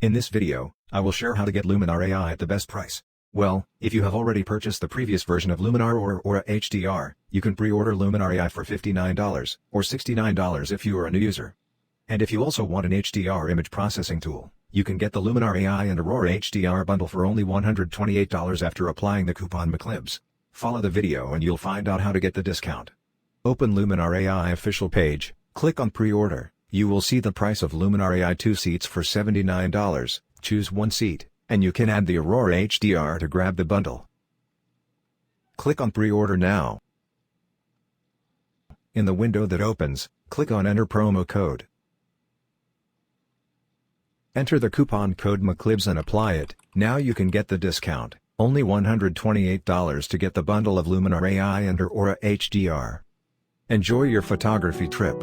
In this video, I will share how to get Luminar AI at the best price. Well, if you have already purchased the previous version of Luminar Aurora HDR, you can pre-order Luminar AI for $59 or $69 if you are a new user. And if you also want an HDR image processing tool, you can get the Luminar AI and Aurora HDR bundle for only $128 after applying the coupon blemishes. Follow the video and you'll find out how to get the discount. Open Luminar AI official page, click on pre-order. You will see the price of Luminar AI 2 seats for $79, choose one seat, and you can add the Aurora HDR to grab the bundle. Click on pre-order now. In the window that opens, click on enter promo code. Enter the coupon code blemishes and apply it. Now you can get the discount, only $128 to get the bundle of Luminar AI and Aurora HDR. Enjoy your photography trip.